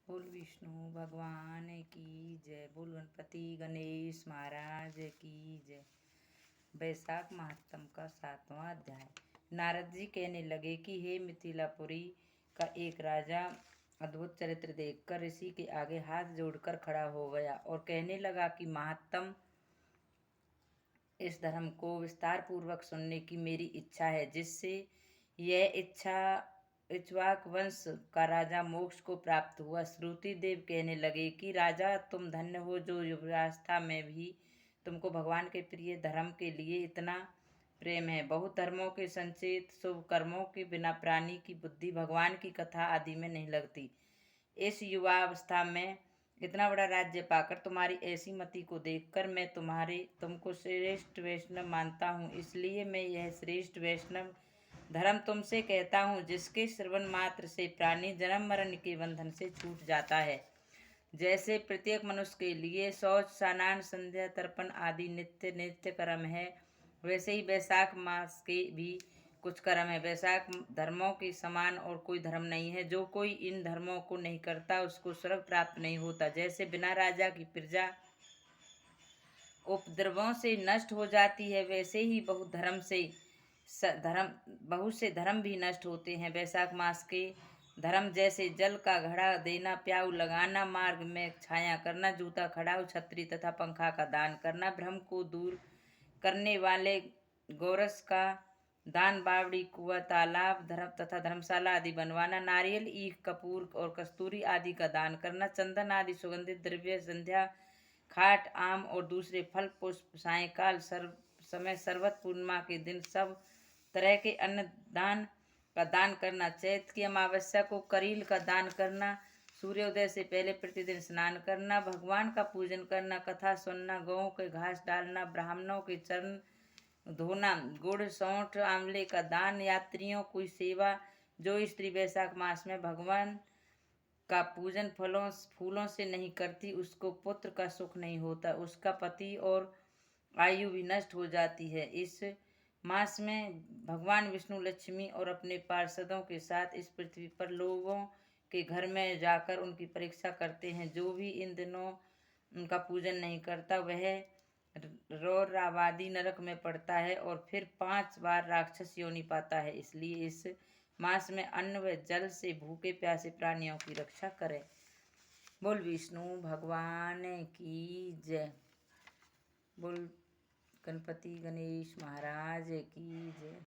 बोल विष्णु भगवान की जय। बोल गणपति गणेश महाराज की जय। वैशाख महात्म का 7वां अध्याय। नारद जी कहने लगे कि हे मिथिलापुरी का एक राजा अद्भुत चरित्र देखकर ऋषि के आगे हाथ जोड़कर खड़ा हो गया और कहने लगा कि महात्म, इस धर्म को विस्तार पूर्वक सुनने की मेरी इच्छा है, जिससे यह इक्ष्वाक वंश का राजा मोक्ष को प्राप्त हुआ। श्रुति देव कहने लगे कि राजा, तुम धन्य हो जो युवावस्था में भी तुमको भगवान के प्रिय धर्म के लिए इतना प्रेम है। बहुत धर्मों के संचित शुभ कर्मों के बिना प्राणी की बुद्धि भगवान की कथा आदि में नहीं लगती। इस युवावस्था में इतना बड़ा राज्य पाकर तुम्हारी ऐसी मति को देखकर मैं तुमको श्रेष्ठ वैष्णव मानता हूँ। इसलिए मैं यह श्रेष्ठ वैष्णव धर्म तुमसे कहता हूँ, जिसके श्रवण मात्र से प्राणी जन्म मरण के बंधन से छूट जाता है। जैसे प्रत्येक मनुष्य के लिए शौच, स्नान, संध्या, तर्पण आदि नित्य नित्य कर्म है, वैसे ही वैशाख मास के भी कुछ कर्म है। वैशाख धर्मों के समान और कोई धर्म नहीं है। जो कोई इन धर्मों को नहीं करता उसको स्वर्ग प्राप्त नहीं होता। जैसे बिना राजा की प्रजा उपद्रवों से नष्ट हो जाती है, वैसे ही बहुत से धर्म भी नष्ट होते हैं। वैशाख मास के धर्म जैसे जल का घड़ा देना, प्याऊ लगाना, मार्ग में छाया करना, जूता खड़ाऊ, छतरी तथा पंखा का दान करना, भ्रम को दूर करने वाले गोरस का दान, बावड़ी, कुआं, तालाब, धर्म तथा धर्मशाला आदि बनवाना, नारियल, ईख, कपूर और कस्तूरी आदि का दान करना, चंदन आदि सुगंधित द्रव्य, संध्या, खाट, आम और दूसरे फल पुष्प, सायंकाल समय सर्वत पूर्णिमा के दिन सब तरह के अन्न दान का दान करना, चैत्र की अमावस्या को करील का दान करना, सूर्योदय से पहले प्रतिदिन स्नान करना, भगवान का पूजन करना, कथा सुनना, गौं के घास डालना, ब्राह्मणों के चरण धोना, गुड़, सौंठ, आंवले का दान, यात्रियों की सेवा। जो स्त्री वैशाख मास में भगवान का पूजन फूलों से नहीं करती, उसको पुत्र का सुख नहीं होता, उसका पति और आयु भी नष्ट हो जाती है। इस मास में भगवान विष्णु लक्ष्मी और अपने पार्षदों के साथ इस पृथ्वी पर लोगों के घर में जाकर उनकी परीक्षा करते हैं। जो भी इन दिनों उनका पूजन नहीं करता वह रौरवादी नरक में पड़ता है और फिर 5 बार राक्षस योनि पाता है। इसलिए इस मास में अन्न व जल से भूखे प्यासे प्राणियों की रक्षा करें। बोल विष्णु भगवान की जय। बोल गणपति गणेश महाराज की जय।